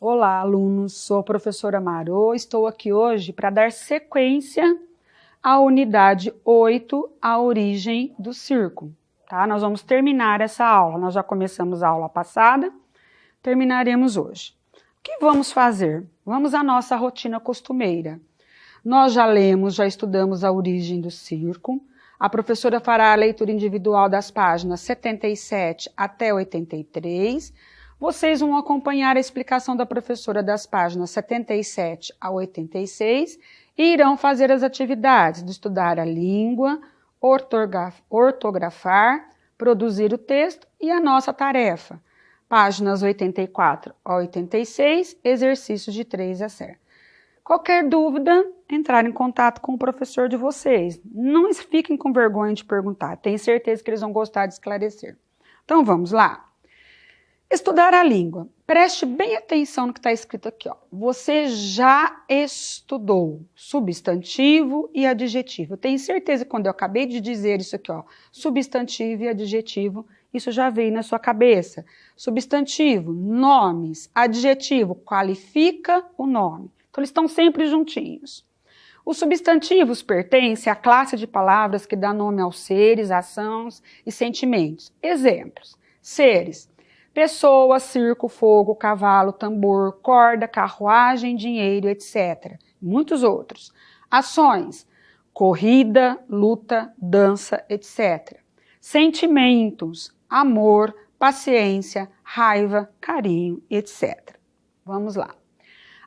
Olá, alunos, sou a professora Marô, estou aqui hoje para dar sequência à unidade 8, a origem do círculo, tá? Nós vamos terminar essa aula, nós já começamos a aula passada, terminaremos hoje. O que vamos fazer? Vamos à nossa rotina costumeira. Nós já lemos, já estudamos a origem do círculo, a professora fará a leitura individual das páginas 77 até 83, vocês vão acompanhar a explicação da professora das páginas 77 a 86 e irão fazer as atividades de estudar a língua, ortografar, produzir o texto e a nossa tarefa. Páginas 84 a 86, exercícios de 3 a 7. Qualquer dúvida, entrar em contato com o professor de vocês. Não fiquem com vergonha de perguntar, tenho certeza que eles vão gostar de esclarecer. Então vamos lá. Estudar a língua. Preste bem atenção no que está escrito aqui, ó. Você já estudou substantivo e adjetivo. Eu tenho certeza que quando eu acabei de dizer isso aqui, ó, substantivo e adjetivo, isso já veio na sua cabeça. Substantivo, nomes, adjetivo, qualifica o nome. Então eles estão sempre juntinhos. Os substantivos pertencem à classe de palavras que dá nome aos seres, ações e sentimentos. Exemplos: seres. Pessoa, circo, fogo, cavalo, tambor, corda, carruagem, dinheiro, etc. Muitos outros. Ações, corrida, luta, dança, etc. Sentimentos, amor, paciência, raiva, carinho, etc. Vamos lá.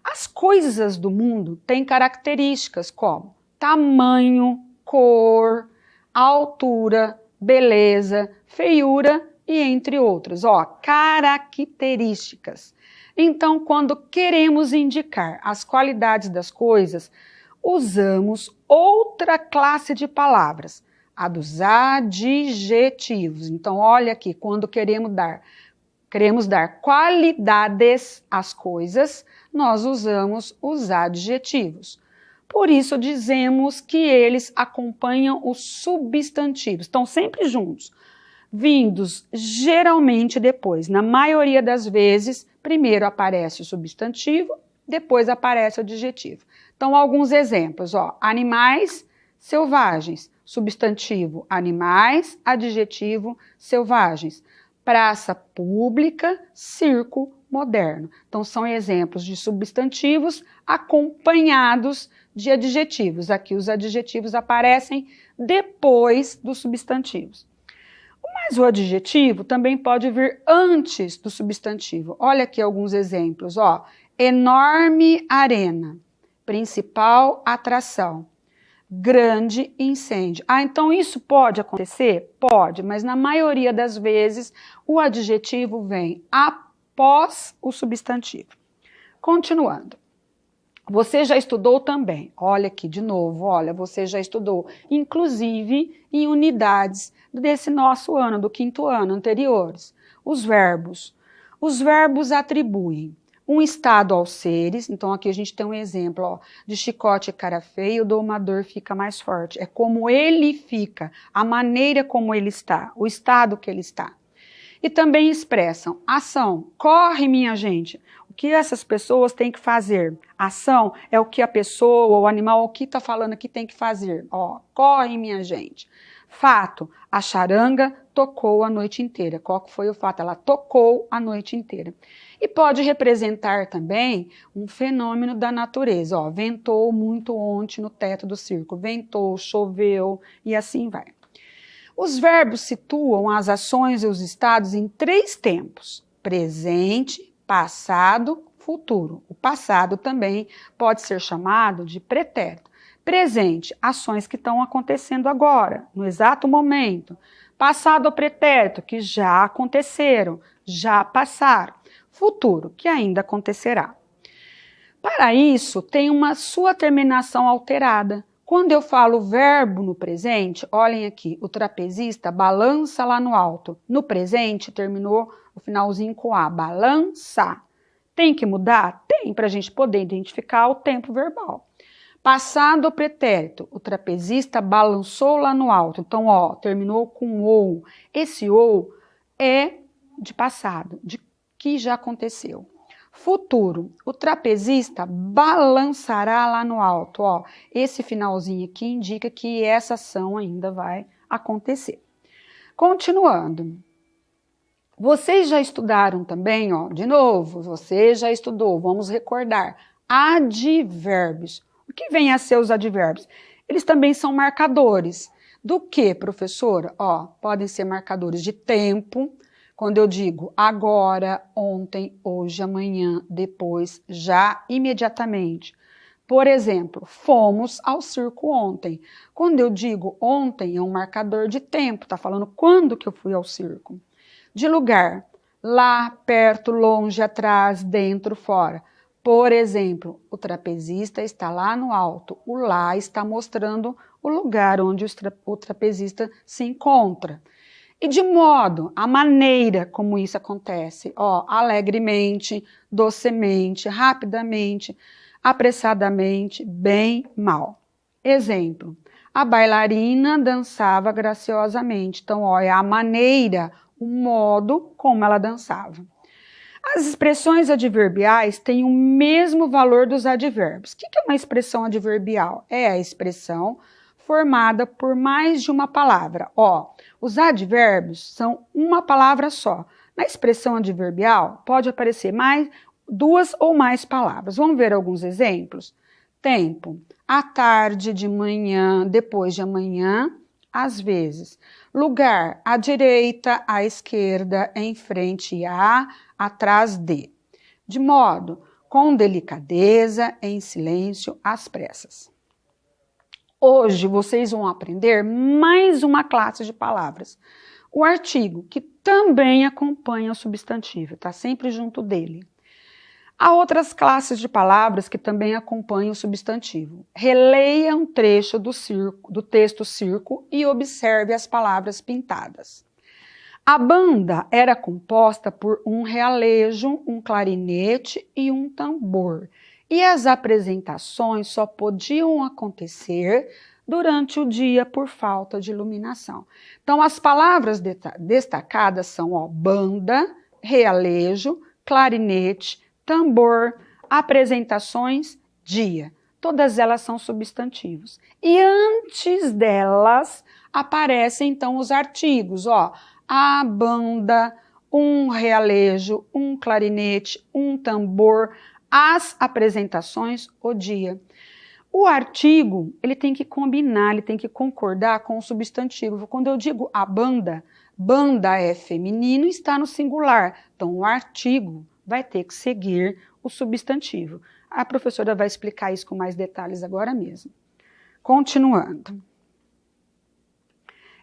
As coisas do mundo têm características como tamanho, cor, altura, beleza, feiura e entre outros, ó, características. Então, quando queremos indicar as qualidades das coisas, usamos outra classe de palavras, a dos adjetivos. Então, olha aqui, quando queremos dar qualidades às coisas, nós usamos os adjetivos. Por isso, dizemos que eles acompanham os substantivos, estão sempre juntos. Vindos geralmente depois. Na maioria das vezes, primeiro aparece o substantivo, depois aparece o adjetivo. Então, alguns exemplos, ó, animais selvagens, substantivo animais, adjetivo selvagens, praça pública, circo moderno. Então, são exemplos de substantivos acompanhados de adjetivos. Aqui os adjetivos aparecem depois dos substantivos. Mas o adjetivo também pode vir antes do substantivo. Olha aqui alguns exemplos, ó. Enorme arena, principal atração, grande incêndio. Ah, então isso pode acontecer? Pode, mas na maioria das vezes o adjetivo vem após o substantivo. Continuando. Você já estudou também, olha aqui de novo, olha, você já estudou, inclusive em unidades desse nosso ano, do 5º ano anteriores, os verbos. Os verbos atribuem um estado aos seres, então aqui a gente tem um exemplo, ó, de chicote e cara feia, o domador fica mais forte. É como ele fica, a maneira como ele está, o estado que ele está. E também expressam ação, corre minha gente. O que essas pessoas têm que fazer? Ação é o que a pessoa, o animal, o que está falando aqui tem que fazer. Ó, corre minha gente. Fato, a charanga tocou a noite inteira. Qual que foi o fato? Ela tocou a noite inteira. E pode representar também um fenômeno da natureza. Ó, ventou muito ontem no teto do circo. Ventou, choveu e assim vai. Os verbos situam as ações e os estados em 3 tempos: presente, passado, futuro. O passado também pode ser chamado de pretérito. Presente, ações que estão acontecendo agora, no exato momento. Passado ou pretérito, que já aconteceram, já passaram. Futuro, que ainda acontecerá. Para isso, tem uma sua terminação alterada. Quando eu falo verbo no presente, olhem aqui, o trapezista balança lá no alto. No presente, terminou o finalzinho com A, balança. Tem que mudar? Tem, para a gente poder identificar o tempo verbal. Passado ou pretérito, o trapezista balançou lá no alto. Então, ó, terminou com ou. Esse ou é de passado, de que já aconteceu. Futuro, o trapezista balançará lá no alto. Ó, esse finalzinho aqui indica que essa ação ainda vai acontecer. Continuando. Vocês já estudaram também, ó, de novo, você já estudou, vamos recordar, advérbios. O que vem a ser os advérbios? Eles também são marcadores. Do que, professora? Ó, podem ser marcadores de tempo, quando eu digo agora, ontem, hoje, amanhã, depois, já, imediatamente. Por exemplo, fomos ao circo ontem. Quando eu digo ontem, é um marcador de tempo, tá falando quando que eu fui ao circo. De lugar, lá, perto, longe, atrás, dentro, fora. Por exemplo, o trapezista está lá no alto. O lá está mostrando o lugar onde o trapezista se encontra. E de modo, a maneira como isso acontece, ó, alegremente, docemente, rapidamente, apressadamente, bem, mal. Exemplo, a bailarina dançava graciosamente. Então, ó, é a maneira, o modo como ela dançava. As expressões adverbiais têm o mesmo valor dos advérbios. O que é uma expressão adverbial? É a expressão formada por mais de uma palavra. Ó, os advérbios são uma palavra só. Na expressão adverbial, pode aparecer mais duas ou mais palavras. Vamos ver alguns exemplos? Tempo, à tarde, de manhã, depois de amanhã, às vezes. Lugar, à direita, à esquerda, em frente a, atrás de. De modo, com delicadeza, em silêncio, às pressas. Hoje vocês vão aprender mais uma classe de palavras. O artigo, que também acompanha o substantivo, está sempre junto dele. Há outras classes de palavras que também acompanham o substantivo. Releia um trecho do texto circo e observe as palavras pintadas. A banda era composta por um realejo, um clarinete e um tambor. E as apresentações só podiam acontecer durante o dia por falta de iluminação. Então, as palavras destacadas são ó, banda, realejo, clarinete, tambor, apresentações, dia. Todas elas são substantivos. E antes delas aparecem então os artigos, ó, a banda, um realejo, um clarinete, um tambor, as apresentações, o dia. O artigo, ele tem que combinar, ele tem que concordar com o substantivo. Quando eu digo a banda, banda é feminino e está no singular. Então, o artigo vai ter que seguir o substantivo. A professora vai explicar isso com mais detalhes agora mesmo. Continuando.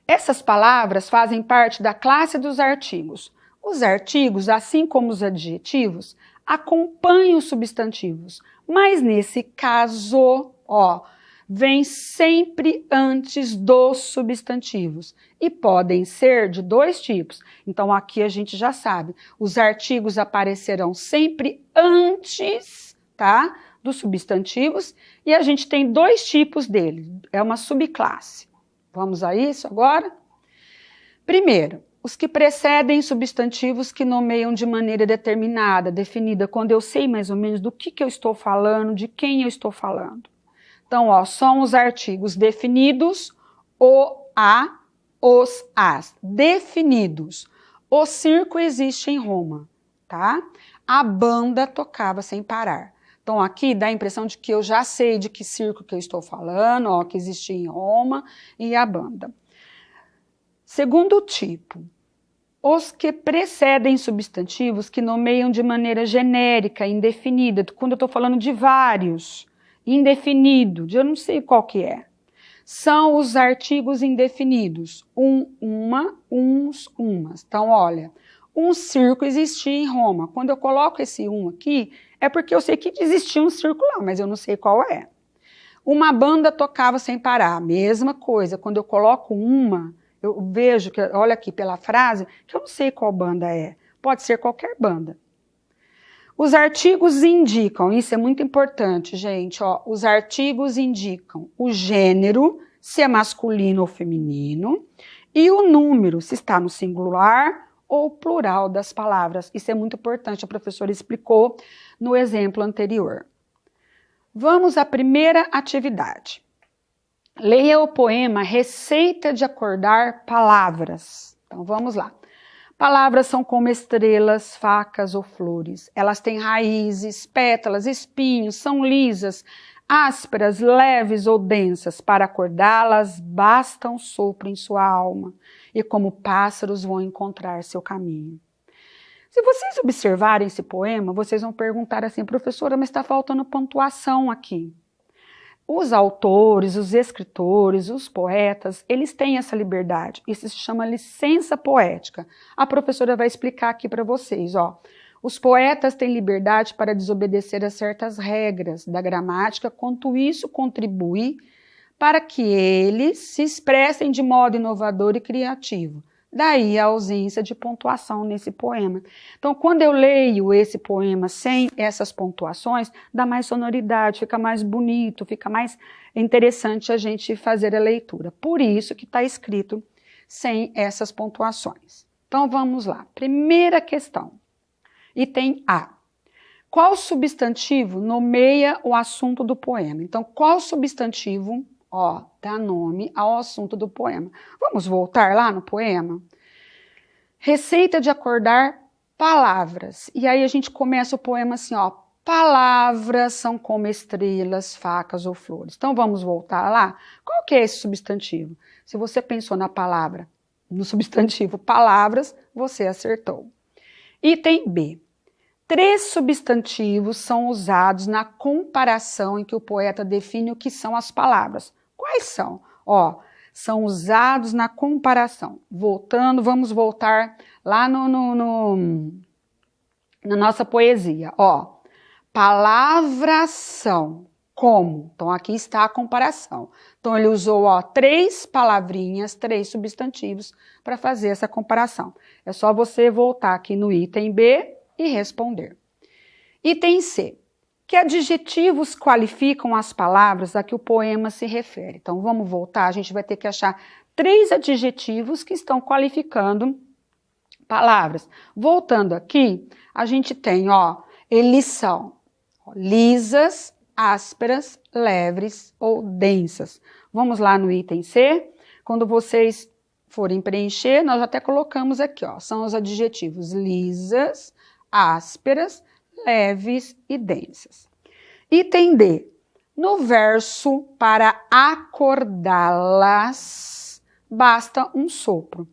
Essas palavras fazem parte da classe dos artigos. Os artigos, assim como os adjetivos, acompanham os substantivos, mas nesse caso, ó, vem sempre antes dos substantivos e podem ser de dois tipos. Então aqui a gente já sabe, os artigos aparecerão sempre antes, tá, dos substantivos e a gente tem dois tipos deles, é uma subclasse. Vamos a isso agora? Primeiro, os que precedem substantivos que nomeiam de maneira determinada, definida, quando eu sei mais ou menos do que eu estou falando, de quem eu estou falando. Então, ó, são os artigos definidos, o, a, os, as. Definidos. O circo existe em Roma, tá? A banda tocava sem parar. Então, aqui dá a impressão de que eu já sei de que circo que eu estou falando, ó, que existia em Roma, e a banda. Segundo tipo, os que precedem substantivos que nomeiam de maneira genérica, indefinida, quando eu estou falando de vários, indefinido, eu não sei qual que é. São os artigos indefinidos, uma, uns, umas. Então, olha, um circo existia em Roma. Quando eu coloco esse aqui, é porque eu sei que existia um circo lá, mas eu não sei qual é. Uma banda tocava sem parar, mesma coisa. Quando eu coloco uma, eu vejo, que, olha aqui pela frase, que eu não sei qual banda é. Pode ser qualquer banda. Os artigos indicam, isso é muito importante, gente, ó, os artigos indicam o gênero, se é masculino ou feminino, e o número, se está no singular ou plural das palavras. Isso é muito importante, a professora explicou no exemplo anterior. Vamos à primeira atividade. Leia o poema Receita de Acordar Palavras. Então vamos lá. Palavras são como estrelas, facas ou flores. Elas têm raízes, pétalas, espinhos, são lisas, ásperas, leves ou densas. Para acordá-las, basta um sopro em sua alma. E como pássaros vão encontrar seu caminho. Se vocês observarem esse poema, vocês vão perguntar assim, professora, mas está faltando pontuação aqui. Os autores, os escritores, os poetas, eles têm essa liberdade. Isso se chama licença poética. A professora vai explicar aqui para vocês. Os poetas têm liberdade para desobedecer a certas regras da gramática, quanto isso contribui para que eles se expressem de modo inovador e criativo. Daí a ausência de pontuação nesse poema. Então, quando eu leio esse poema sem essas pontuações, dá mais sonoridade, fica mais bonito, fica mais interessante a gente fazer a leitura. Por isso que está escrito sem essas pontuações. Então, vamos lá. Primeira questão. Item A. Qual substantivo nomeia o assunto do poema? Então, qual substantivo dá nome ao assunto do poema? Vamos voltar lá no poema? Receita de acordar palavras. E aí a gente começa o poema assim, palavras são como estrelas, facas ou flores. Então vamos voltar lá? Qual que é esse substantivo? Se você pensou na palavra, no substantivo palavras, você acertou. Item B. 3 substantivos são usados na comparação em que o poeta define o que são as palavras. Quais são? São usados na comparação. Voltando, vamos voltar lá na nossa poesia. Palavras são como. Então, aqui está a comparação. Então, ele usou 3 palavrinhas, 3 substantivos para fazer essa comparação. É só você voltar aqui no item B e responder. Item C. Que adjetivos qualificam as palavras a que o poema se refere? Então, vamos voltar, a gente vai ter que achar 3 adjetivos que estão qualificando palavras. Voltando aqui, a gente tem, eles são lisas, ásperas, leves ou densas. Vamos lá no item C. Quando vocês forem preencher, nós até colocamos aqui, são os adjetivos lisas, ásperas, leves e densas. Item D. No verso, para acordá-las, basta um sopro.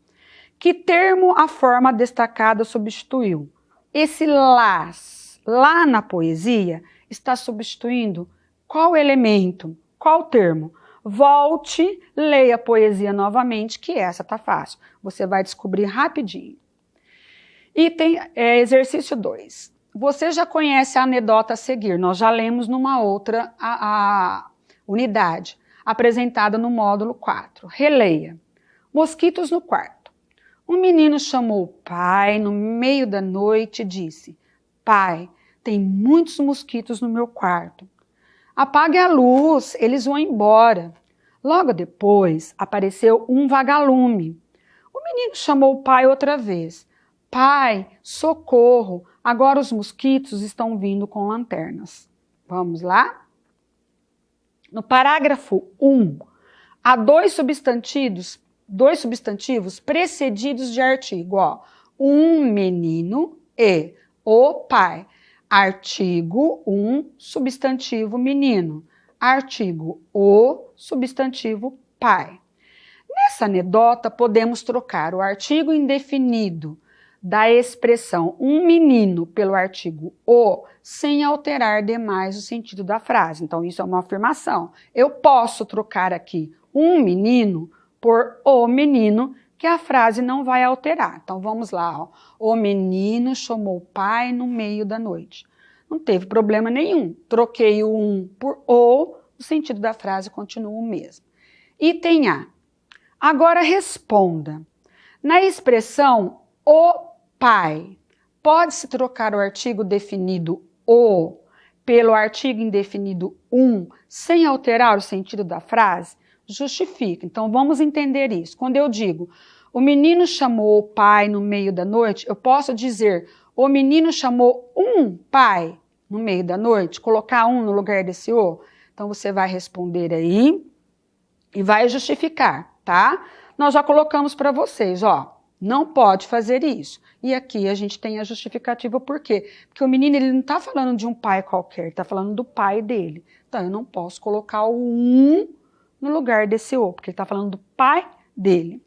Que termo a forma destacada substituiu? Esse las, lá na poesia, está substituindo qual elemento? Qual termo? Volte, leia a poesia novamente, que essa tá fácil. Você vai descobrir rapidinho. Item exercício 2. Você já conhece a anedota a seguir, nós já lemos numa outra unidade, apresentada no módulo 4. Releia. Mosquitos no quarto. Um menino chamou o pai no meio da noite e disse: pai, tem muitos mosquitos no meu quarto. Apague a luz, eles vão embora. Logo depois, apareceu um vagalume. O menino chamou o pai outra vez. Pai, socorro, agora os mosquitos estão vindo com lanternas. Vamos lá? No parágrafo 1, há 2 substantivos precedidos de artigo. Um menino e o pai. Artigo 1, substantivo menino. Artigo o, substantivo pai. Nessa anedota, podemos trocar o artigo indefinido da expressão um menino pelo artigo o, sem alterar demais o sentido da frase. Então, isso é uma afirmação. Eu posso trocar aqui um menino por o menino, que a frase não vai alterar. Então, vamos lá. O menino chamou o pai no meio da noite. Não teve problema nenhum. Troquei o um por o sentido da frase continua o mesmo. Item A. Agora responda. Na expressão o pai, pode-se trocar o artigo definido o pelo artigo indefinido sem alterar o sentido da frase? Justifica. Então, vamos entender isso. Quando eu digo, o menino chamou o pai no meio da noite, eu posso dizer, o menino chamou um pai. no meio da noite, colocar um no lugar desse O? Então, você vai responder aí e vai justificar, tá? Nós já colocamos para vocês, ó, não pode fazer isso. E aqui a gente tem a justificativa por quê? Porque o menino, ele não está falando de um pai qualquer, ele está falando do pai dele. Então, eu não posso colocar o um no lugar desse O, porque ele está falando do pai dele.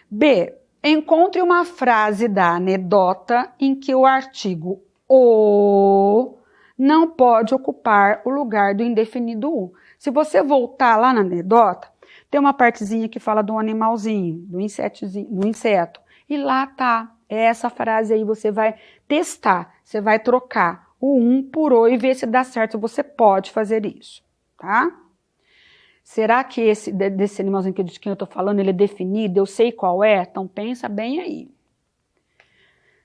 B, encontre uma frase da anedota em que o artigo o não pode ocupar o lugar do indefinido o. Se você voltar lá na anedota, tem uma partezinha que fala do animalzinho, do inseto. E lá tá, essa frase aí você vai testar, você vai trocar o um por o e ver se dá certo, você pode fazer isso, tá? Será que desse animalzinho de quem eu tô falando, ele é definido, eu sei qual é? Então pensa bem aí.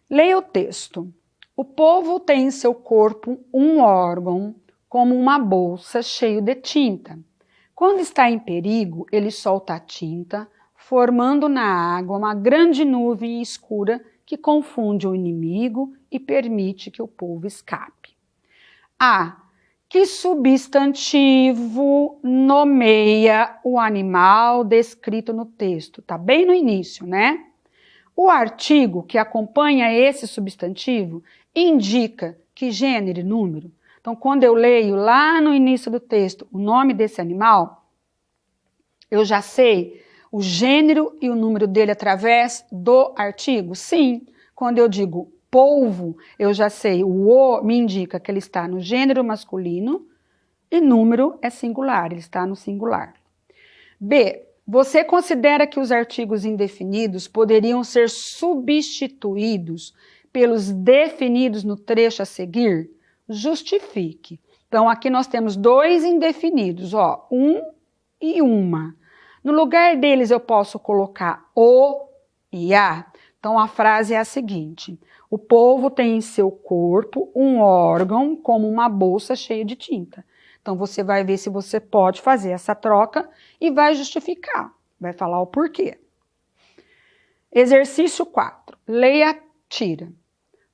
Leia o texto. O povo tem em seu corpo um órgão, como uma bolsa cheio de tinta. Quando está em perigo, ele solta a tinta, formando na água uma grande nuvem escura que confunde o inimigo e permite que o povo escape. A. Que substantivo nomeia o animal descrito no texto? Tá bem no início, né? O artigo que acompanha esse substantivo indica que gênero e número. Então, quando eu leio lá no início do texto o nome desse animal, eu já sei o gênero e o número dele através do artigo? Sim. Quando eu digo polvo, eu já sei, o O me indica que ele está no gênero masculino e número é singular, ele está no singular. B. Você considera que os artigos indefinidos poderiam ser substituídos pelos definidos no trecho a seguir? Justifique. Então, aqui nós temos dois indefinidos, ó, um e uma. No lugar deles, eu posso colocar o e a. Então, a frase é a seguinte: o povo tem em seu corpo um órgão como uma bolsa cheia de tinta. Então, você vai ver se você pode fazer essa troca e vai justificar. Vai falar o porquê. Exercício 4. Leia, tira.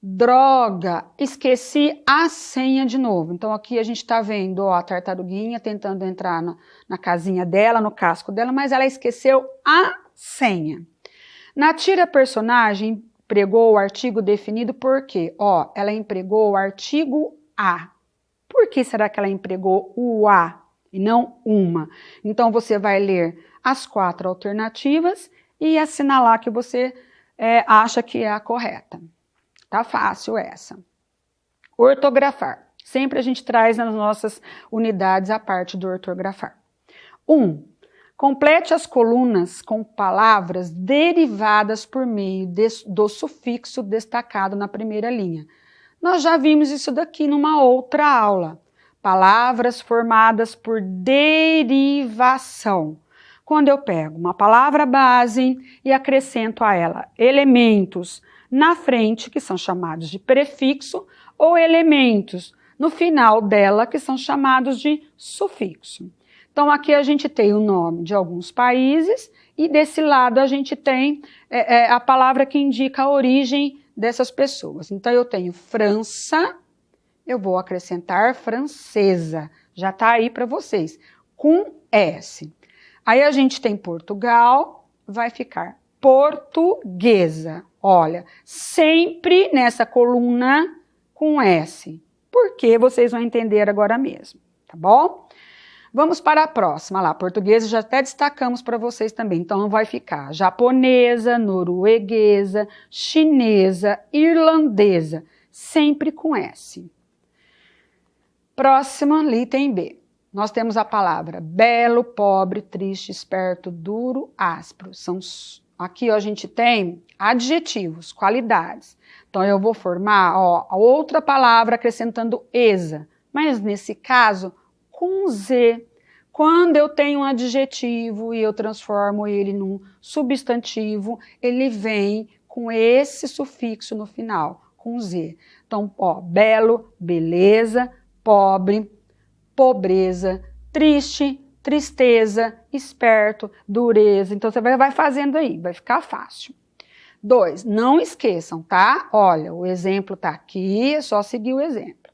Droga, esqueci a senha de novo. Então, aqui a gente está vendo ó, a tartaruguinha tentando entrar na casinha dela, no casco dela, mas ela esqueceu a senha. Na tira personagem, empregou o artigo definido por quê? Ó, ela empregou o artigo a. Por que será que ela empregou o a e não uma? Então, você vai ler as 4 alternativas e assinalar que você acha que é a correta. Tá fácil essa. Ortografar. Sempre a gente traz nas nossas unidades a parte do ortografar. 1. Complete as colunas com palavras derivadas por meio do sufixo destacado na primeira linha. Nós já vimos isso daqui numa outra aula. Palavras formadas por derivação. Quando eu pego uma palavra base e acrescento a ela elementos na frente, que são chamados de prefixo, ou elementos no final dela, que são chamados de sufixo. Então, aqui a gente tem o nome de alguns países e desse lado a gente tem a palavra que indica a origem dessas pessoas. Então, eu tenho França, eu vou acrescentar francesa, já está aí para vocês, com S. Aí a gente tem Portugal, vai ficar portuguesa. Olha, sempre nessa coluna com S, porque vocês vão entender agora mesmo, tá bom? Vamos para a próxima lá, portuguesa já até destacamos para vocês também, então vai ficar japonesa, norueguesa, chinesa, irlandesa, sempre com S. Próxima, item B. Nós temos a palavra belo, pobre, triste, esperto, duro, áspero. Aqui ó, a gente tem adjetivos, qualidades. Então eu vou formar ó, a outra palavra acrescentando esa, mas nesse caso com Z. Quando eu tenho um adjetivo e eu transformo ele num substantivo, ele vem com esse sufixo no final, com Z. Então, ó, belo, beleza, pobre, pobreza, triste, tristeza, esperto, dureza. Então, você vai fazendo aí, vai ficar fácil. 2, não esqueçam, tá? Olha, o exemplo tá aqui, é só seguir o exemplo.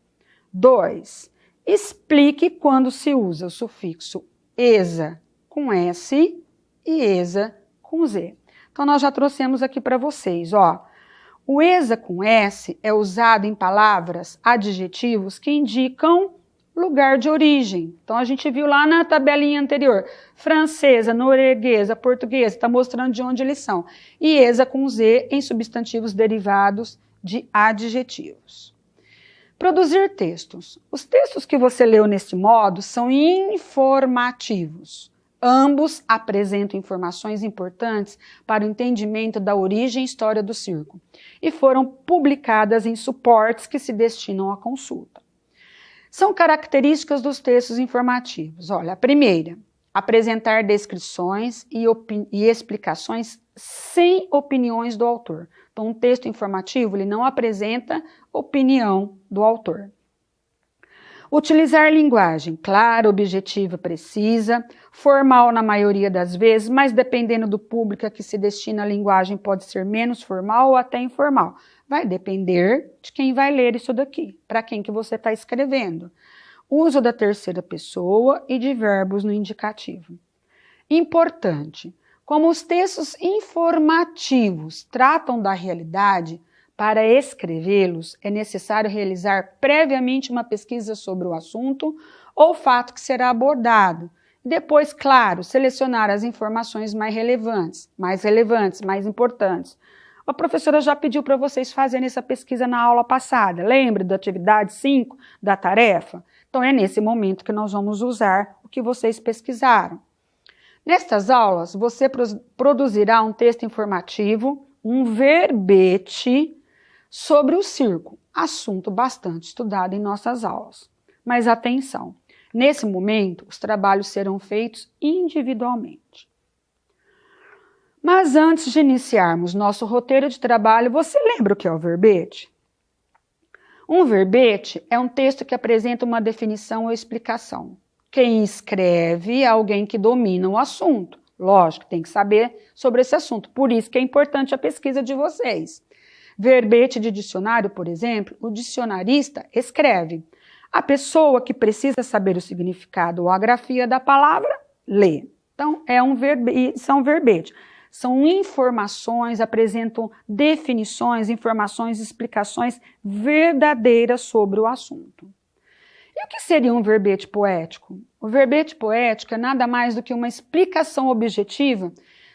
2. Explique quando se usa o sufixo esa com S e esa com Z. Então, nós já trouxemos aqui para vocês, ó. O esa com S é usado em palavras, adjetivos que indicam lugar de origem. Então, a gente viu lá na tabelinha anterior, francesa, norueguesa, portuguesa, está mostrando de onde eles são. E esa com Z em substantivos derivados de adjetivos. Produzir textos. Os textos que você leu neste modo são informativos. Ambos apresentam informações importantes para o entendimento da origem e história do circo e foram publicadas em suportes que se destinam à consulta. São características dos textos informativos. Olha, a primeira, apresentar descrições e explicações sem opiniões do autor. Então, um texto informativo ele não apresenta opinião do autor. Utilizar linguagem clara, objetiva, precisa, formal na maioria das vezes, mas dependendo do público a que se destina a linguagem pode ser menos formal ou até informal. Vai depender de quem vai ler isso daqui, para quem que você está escrevendo. Uso da terceira pessoa e de verbos no indicativo. Importante, como os textos informativos tratam da realidade, para escrevê-los é necessário realizar previamente uma pesquisa sobre o assunto ou fato que será abordado. Depois, claro, selecionar as informações mais relevantes, mais importantes. A professora já pediu para vocês fazerem essa pesquisa na aula passada. Lembra da atividade 5 da tarefa? Então, é nesse momento que nós vamos usar o que vocês pesquisaram. Nestas aulas, você produzirá um texto informativo, um verbete sobre o circo, assunto bastante estudado em nossas aulas. Mas atenção, nesse momento, os trabalhos serão feitos individualmente. Mas antes de iniciarmos nosso roteiro de trabalho, você lembra o que é o verbete? Um verbete é um texto que apresenta uma definição ou explicação. Quem escreve é alguém que domina o assunto. Lógico, tem que saber sobre esse assunto. Por isso que é importante a pesquisa de vocês. Verbete de dicionário, por exemplo, o dicionarista escreve. A pessoa que precisa saber o significado ou a grafia da palavra, lê. Então, são verbete. São informações, apresentam definições, informações, explicações verdadeiras sobre o assunto. E o que seria um verbete poético? O verbete poético é nada mais do que uma explicação objetiva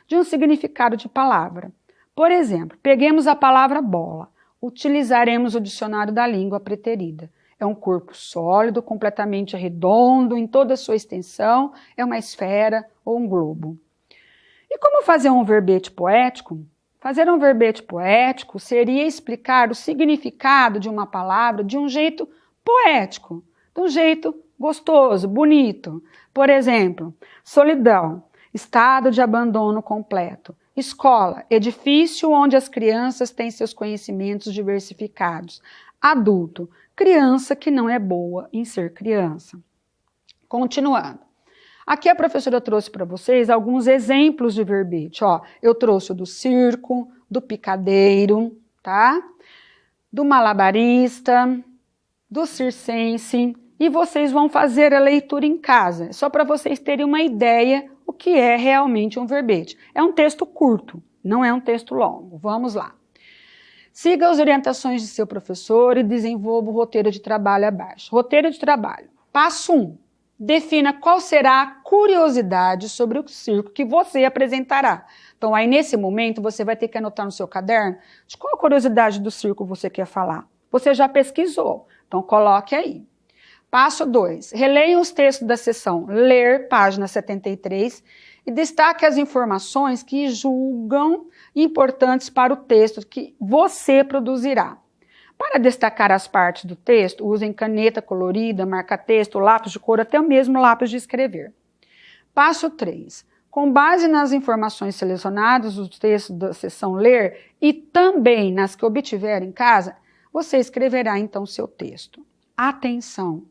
de um significado de palavra. Por exemplo, peguemos a palavra bola. Utilizaremos o dicionário da língua preterida. É um corpo sólido, completamente redondo, em toda a sua extensão, é uma esfera ou um globo. E como fazer um verbete poético? Fazer um verbete poético seria explicar o significado de uma palavra de um jeito poético, de um jeito gostoso, bonito. Por exemplo, solidão, estado de abandono completo. Escola, edifício onde as crianças têm seus conhecimentos diversificados. Adulto, criança que não é boa em ser criança. Continuando. Aqui a professora trouxe para vocês alguns exemplos de verbete. Ó, eu trouxe o do circo, do picadeiro, tá? Do malabarista, do circense. E vocês vão fazer a leitura em casa. Só para vocês terem uma ideia o que é realmente um verbete. É um texto curto, não é um texto longo. Vamos lá. Siga as orientações de seu professor e desenvolva o roteiro de trabalho abaixo. Roteiro de trabalho. Passo 1. Defina qual será a curiosidade sobre o circo que você apresentará. Então, aí nesse momento, você vai ter que anotar no seu caderno de qual curiosidade do circo você quer falar. Você já pesquisou, então coloque aí. Passo 2. Releia os textos da seção Ler, página 73, e destaque as informações que julgam importantes para o texto que você produzirá. Para destacar as partes do texto, usem caneta colorida, marca-texto, lápis de cor, até mesmo lápis de escrever. Passo 3. Com base nas informações selecionadas dos textos da seção Ler e também nas que obtiver em casa, você escreverá então seu texto. Atenção!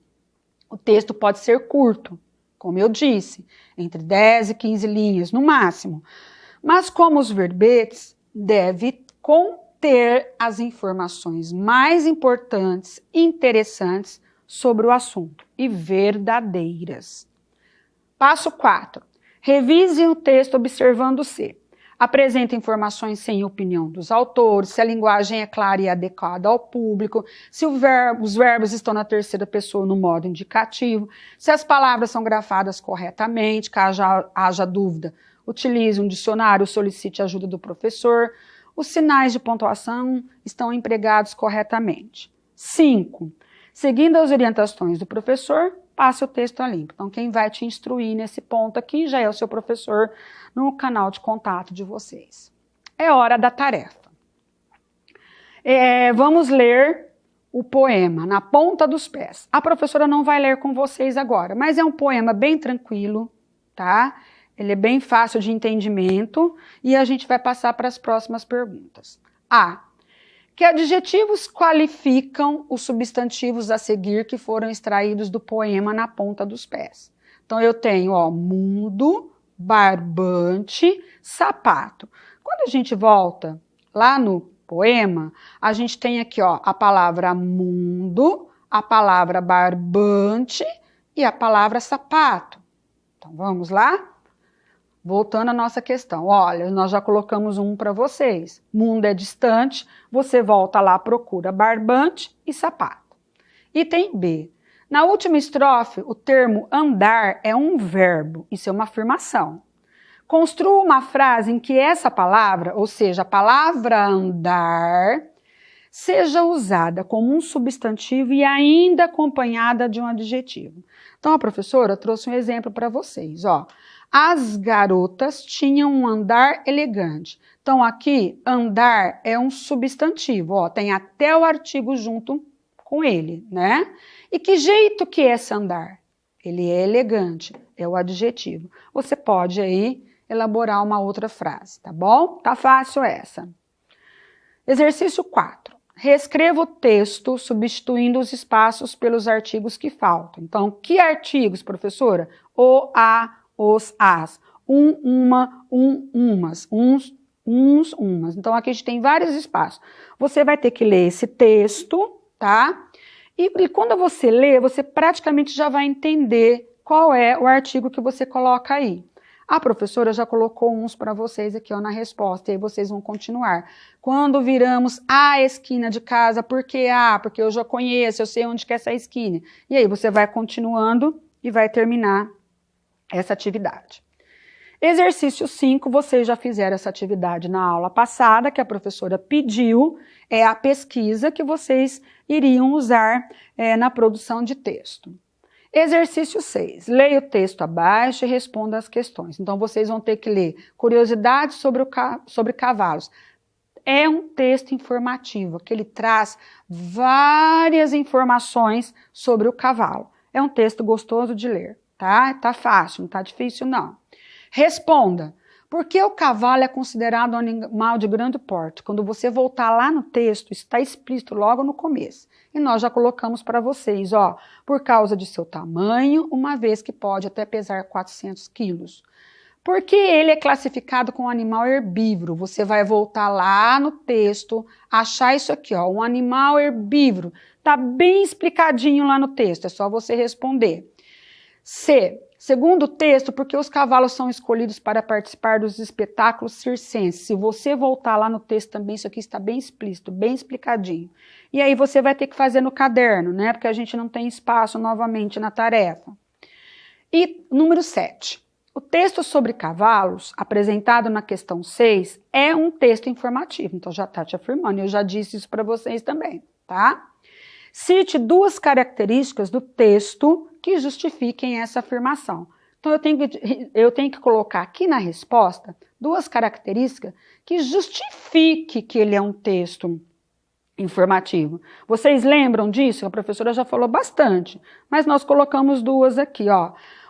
O texto pode ser curto, como eu disse, entre 10 e 15 linhas no máximo, mas como os verbetes, deve conter as informações mais importantes e interessantes sobre o assunto e verdadeiras. Passo 4. Revise o texto observando-se. Apresenta informações sem opinião dos autores, se a linguagem é clara e adequada ao público, se os verbos estão na terceira pessoa no modo indicativo, se as palavras são grafadas corretamente, caso haja dúvida, utilize um dicionário, solicite a ajuda do professor, os sinais de pontuação estão empregados corretamente. 5. Seguindo as orientações do professor, passe o texto a limpo. Então, quem vai te instruir nesse ponto aqui já é o seu professor no canal de contato de vocês. É hora da tarefa. Vamos ler o poema Na Ponta dos Pés. A professora não vai ler com vocês agora, mas é um poema bem tranquilo, tá? Ele é bem fácil de entendimento e a gente vai passar para as próximas perguntas. A. Que adjetivos qualificam os substantivos a seguir que foram extraídos do poema Na Ponta dos Pés? Então, eu tenho, mundo, barbante, sapato. Quando a gente volta lá no poema, a gente tem aqui, a palavra mundo, a palavra barbante e a palavra sapato. Então, vamos lá? Voltando à nossa questão, olha, nós já colocamos um para vocês. Mundo é distante, você volta lá, procura barbante e sapato. Item B. Na última estrofe, o termo andar é um verbo, isso é uma afirmação. Construa uma frase em que essa palavra, ou seja, a palavra andar, seja usada como um substantivo e ainda acompanhada de um adjetivo. Então, a professora trouxe um exemplo para vocês, As garotas tinham um andar elegante. Então, aqui, andar é um substantivo, tem até o artigo junto com ele, né? E que jeito que é esse andar? Ele é elegante, é o adjetivo. Você pode aí elaborar uma outra frase, tá bom? Tá fácil essa. Exercício 4. Reescreva o texto substituindo os espaços pelos artigos que faltam. Então, que artigos, professora? O, a, os, as, uma, umas, uns, umas. Então, aqui a gente tem vários espaços. Você vai ter que ler esse texto, tá? E quando você lê, você praticamente já vai entender qual é o artigo que você coloca aí. A professora já colocou uns para vocês aqui, na resposta, e aí vocês vão continuar. Quando viramos a esquina de casa, por que a? Porque eu já conheço, eu sei onde que é essa esquina. E aí você vai continuando e vai terminar essa atividade. Exercício 5, vocês já fizeram essa atividade na aula passada, que a professora pediu, é a pesquisa que vocês iriam usar na produção de texto. Exercício 6, leia o texto abaixo e responda as questões. Então, vocês vão ter que ler curiosidades sobre cavalos. É um texto informativo, que ele traz várias informações sobre o cavalo. É um texto gostoso de ler. Tá fácil, não tá difícil não. Responda, por que o cavalo é considerado um animal de grande porte? Quando você voltar lá no texto, está explícito logo no começo. E nós já colocamos para vocês, por causa de seu tamanho, uma vez que pode até pesar 400 quilos. Por que ele é classificado como animal herbívoro? Você vai voltar lá no texto, achar isso aqui, um animal herbívoro. Tá bem explicadinho lá no texto, é só você responder. C. Segundo o texto, porque os cavalos são escolhidos para participar dos espetáculos circenses. Se você voltar lá no texto também, isso aqui está bem explícito, bem explicadinho. E aí você vai ter que fazer no caderno, né? Porque a gente não tem espaço novamente na tarefa. E número 7. O texto sobre cavalos, apresentado na questão 6, é um texto informativo. Então já está te afirmando, eu já disse isso para vocês também, tá? Cite 2 características do texto que justifiquem essa afirmação. Então, eu tenho que colocar aqui na resposta 2 características que justifiquem que ele é um texto informativo. Vocês lembram disso? A professora já falou bastante, mas nós colocamos 2 aqui,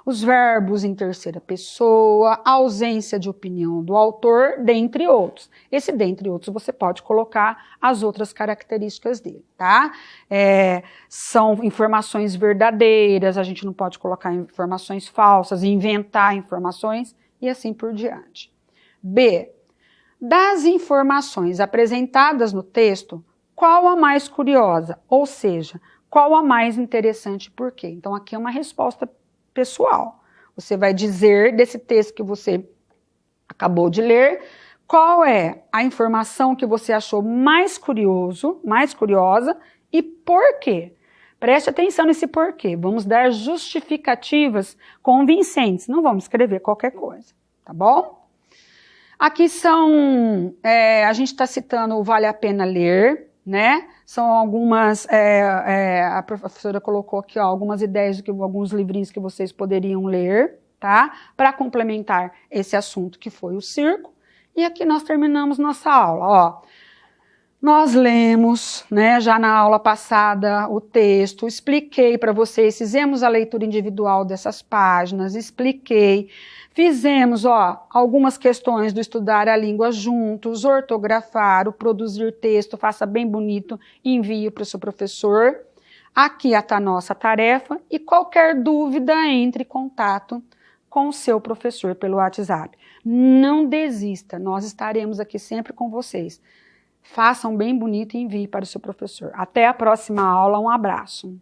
Os verbos em terceira pessoa, a ausência de opinião do autor, dentre outros. Esse dentre outros você pode colocar as outras características dele, tá? São informações verdadeiras, a gente não pode colocar informações falsas, inventar informações e assim por diante. B. Das informações apresentadas no texto, qual a mais curiosa? Ou seja, qual a mais interessante e por quê? Então, aqui é uma resposta pessoal. Você vai dizer desse texto que você acabou de ler, qual é a informação que você achou mais curiosa e por quê? Preste atenção nesse porquê. Vamos dar justificativas convincentes. Não vamos escrever qualquer coisa, tá bom? Aqui são, a gente está citando o Vale a Pena Ler, né? São algumas, a professora colocou aqui ó, algumas ideias de alguns livrinhos que vocês poderiam ler, tá? Para complementar esse assunto que foi o circo. E aqui nós terminamos nossa aula, ó. Nós lemos, né, já na aula passada o texto, expliquei para vocês, fizemos a leitura individual dessas páginas, expliquei, fizemos, ó, algumas questões do estudar a língua juntos, ortografar, o produzir texto, faça bem bonito e envie para o seu professor. Aqui está a nossa tarefa e qualquer dúvida entre em contato com o seu professor pelo WhatsApp. Não desista, nós estaremos aqui sempre com vocês. Façam bem bonito e envie para o seu professor. Até a próxima aula, um abraço.